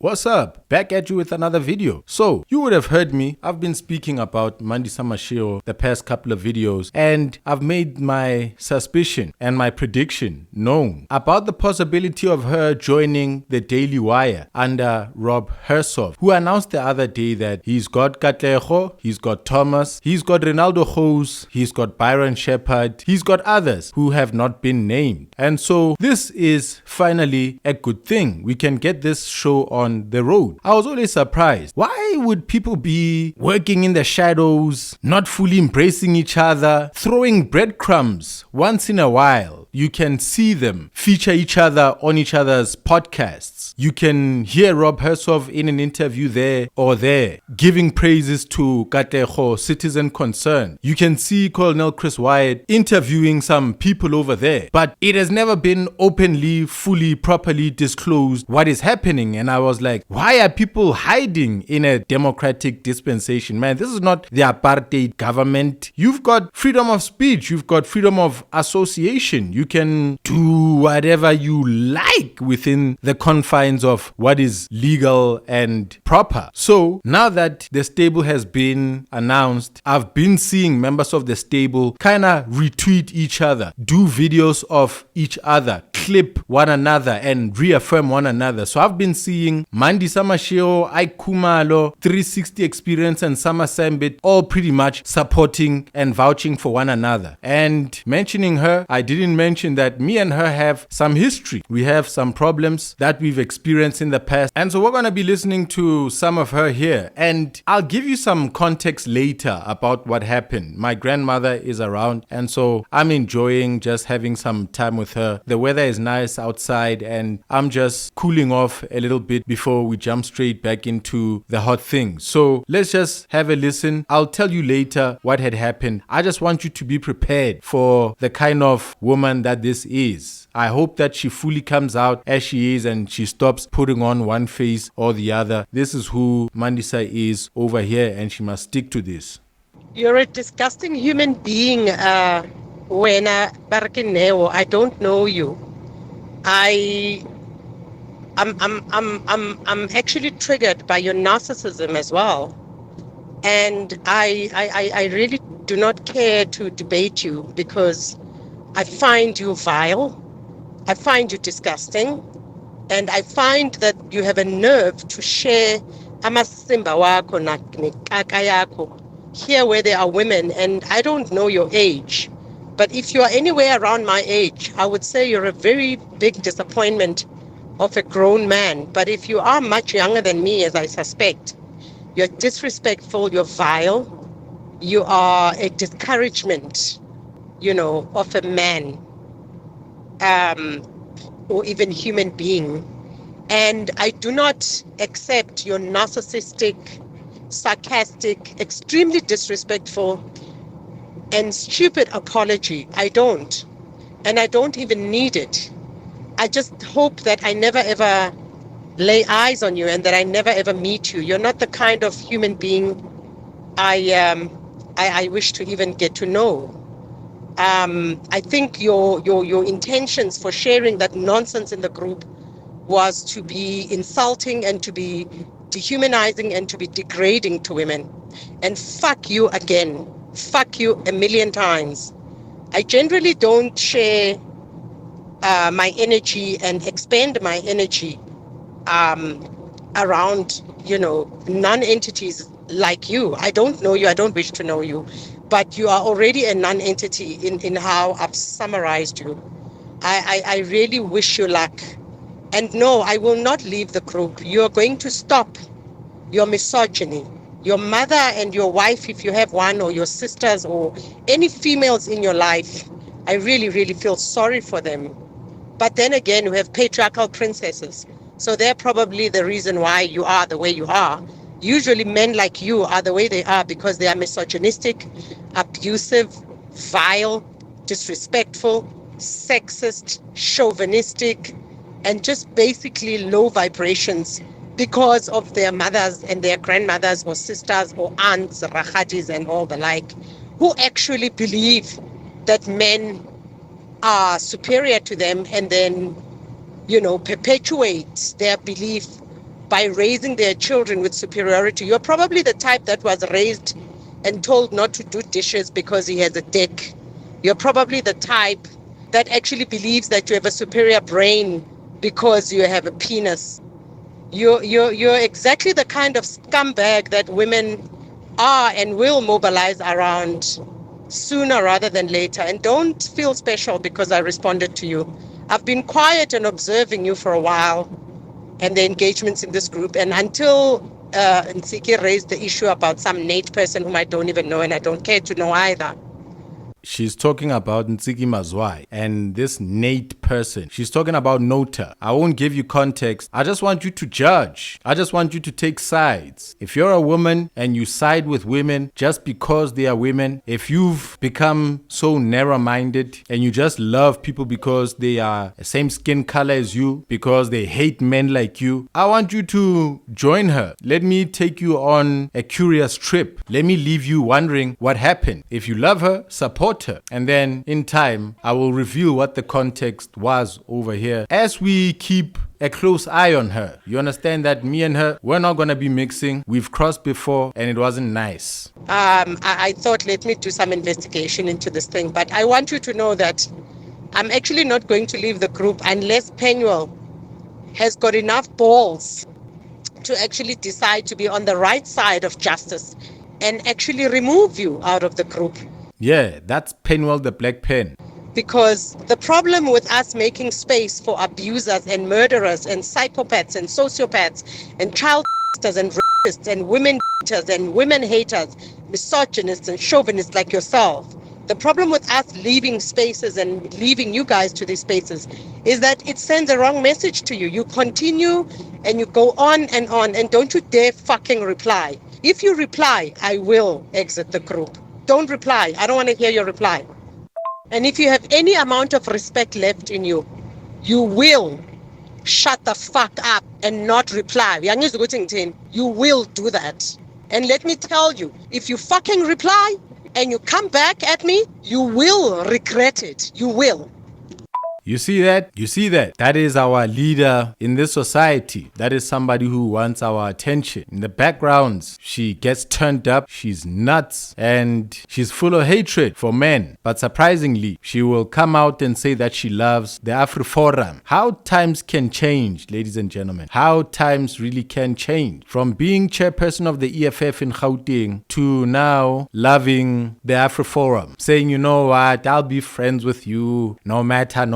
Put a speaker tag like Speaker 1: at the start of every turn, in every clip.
Speaker 1: What's up? Back at you with another video. So, you would have heard me. I've been speaking about Mandisa Mashego the past couple of videos, and I've made my suspicion and my prediction known about the possibility of her joining the Daily Wire under Rob Hersov, who announced the other day that he's got Katlego, he's got Thomas, he's got Ronaldo Hose, he's got Byron Shepard, he's got others who have not been named. And so this is finally a good thing. We can get this show on the road. I was always surprised. Why would people be working in the shadows, not fully embracing each other, throwing breadcrumbs once in a while? You can see them feature each other on each other's podcasts. You can hear Rob Hersov in an interview there or there, giving praises to Katlego, Citizen Concern. You can see Colonel Chris Wyatt interviewing some people over there. But it has never been openly, fully, properly disclosed what is happening. And I was like, why are people hiding in a democratic dispensation? Man, this is not the apartheid government. You've got freedom of speech. You've got freedom of association. You can do whatever you like within the confines of what is legal and proper. So now that the stable has been announced, I've been seeing members of the stable kind of retweet each other, do videos of each other, clip one another and reaffirm one another. So I've been seeing Mandisa Mashego, Ike Khumalo, 360 Experience and Summer Sambit all pretty much supporting and vouching for one another. And mentioning her, I didn't mention that me and her have some history. We have some problems that we've experienced in the past. And so we're going to be listening to some of her here. And I'll give you some context later about what happened. My grandmother is around, and so I'm enjoying just having some time with her. The weather is nice outside, and I'm just cooling off a little bit before we jump straight back into the hot thing. So let's just have a listen. I'll tell you later what had happened. I just want you to be prepared for the kind of woman that this is. I hope that she fully comes out as she is and she stops putting on one face or the other. This is who Mandisa is over here, and she must stick to this.
Speaker 2: You're a disgusting human being, Wena Barkineo. I don't know you. I'm actually triggered by your narcissism as well. And I really do not care to debate you because I find you vile. I find you disgusting. And I find that you have a nerve to share amasimba wako na nekaka yako here where there are women. And I don't know your age. But if you are anywhere around my age, I would say you're a very big disappointment of a grown man. But if you are much younger than me, as I suspect, you're disrespectful, you're vile, you are a discouragement, of a man, or even human being. And I do not accept your narcissistic, sarcastic, extremely disrespectful and stupid apology. I don't. And I don't even need it. I just hope that I never ever lay eyes on you and that I never ever meet you. You're not the kind of human being I wish to even get to know. I think your intentions for sharing that nonsense in the group was to be insulting and to be dehumanizing and to be degrading to women. And fuck you again. Fuck you a million times. I generally don't share my energy and expend my energy around, non-entities like you. I don't know you. I don't wish to know you. But you are already a non-entity in how I've summarized you. I really wish you luck. And no, I will not leave the group. You are going to stop your misogyny. Your mother and your wife, if you have one, or your sisters, or any females in your life, I really, really feel sorry for them. But then again, we have patriarchal princesses. So they're probably the reason why you are the way you are. Usually men like you are the way they are because they are misogynistic, abusive, vile, disrespectful, sexist, chauvinistic, and just basically low vibrations because of their mothers and their grandmothers or sisters or aunts, rakhadis and all the like, who actually believe that men are superior to them and then, perpetuate their belief by raising their children with superiority. You're probably the type that was raised and told not to do dishes because he has a dick. You're probably the type that actually believes that you have a superior brain because you have a penis. You're exactly the kind of scumbag that women are and will mobilize around sooner rather than later. And don't feel special because I responded to you. I've been quiet and observing you for a while and the engagements in this group. And until Nsiki raised the issue about some Nate person whom I don't even know and I don't care to know either.
Speaker 1: She's talking about Nsiki Mazwai and this Nate person. She's talking about Nota. I won't give you context. I just want you to judge. I just want you to take sides. If you're a woman and you side with women just because they are women, if you've become so narrow-minded and you just love people because they are the same skin color as you, because they hate men like you, I want you to join her. Let me take you on a curious trip. Let me leave you wondering what happened. If you love her, support her. And then in time, I will reveal what the context was over here as we keep a close eye on her. You understand that me and her, we're not going to be mixing. We've crossed before and it wasn't nice.
Speaker 2: I thought, let me do some investigation into this thing. But I want you to know that I'm actually not going to leave the group unless Penuel has got enough balls to actually decide to be on the right side of justice and actually remove you out of the group.
Speaker 1: Yeah, that's Penuel the Black Pen.
Speaker 2: Because the problem with us making space for abusers and murderers and psychopaths and sociopaths and child and rapists and women and women haters, misogynists and chauvinists like yourself, the problem with us leaving spaces and leaving you guys to these spaces is that it sends a wrong message to you. You continue and you go on, and don't you dare fucking reply. If you reply, I will exit the group. Don't reply. I don't want to hear your reply. And if you have any amount of respect left in you, you will shut the fuck up and not reply. You will do that. And let me tell you, if you fucking reply and you come back at me, you will regret it. You will.
Speaker 1: You see that? You see that? That is our leader in this society. That is somebody who wants our attention. In the backgrounds, she gets turned up, she's nuts, and she's full of hatred for men. But surprisingly, she will come out and say that she loves the AfriForum. How times can change, ladies and gentlemen. How times really can change. From being chairperson of the EFF in Gauteng to now loving the AfriForum. Saying, you know what, I'll be friends with you no matter.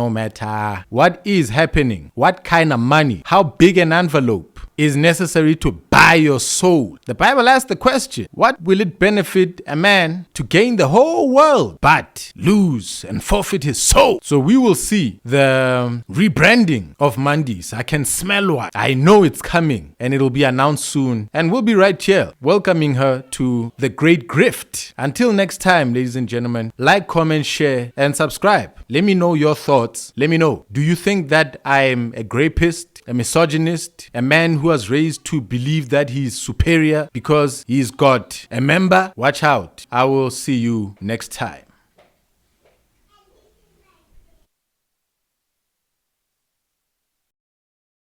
Speaker 1: What is happening? What kind of money? How big an envelope is necessary to buy your soul? The Bible asks the question, what will it benefit a man to gain the whole world but lose and forfeit his soul? So we will see the rebranding of Mandisa. I can smell one. I know it's coming and it'll be announced soon. And we'll be right here welcoming her to the great Grift. Until next time, ladies and gentlemen, like, comment, share, and subscribe. Let me know your thoughts. Let me know. Do you think that I'm a rapist, a misogynist, a man who was raised to believe that he's superior because he's got a member? Watch out. I will see you next time.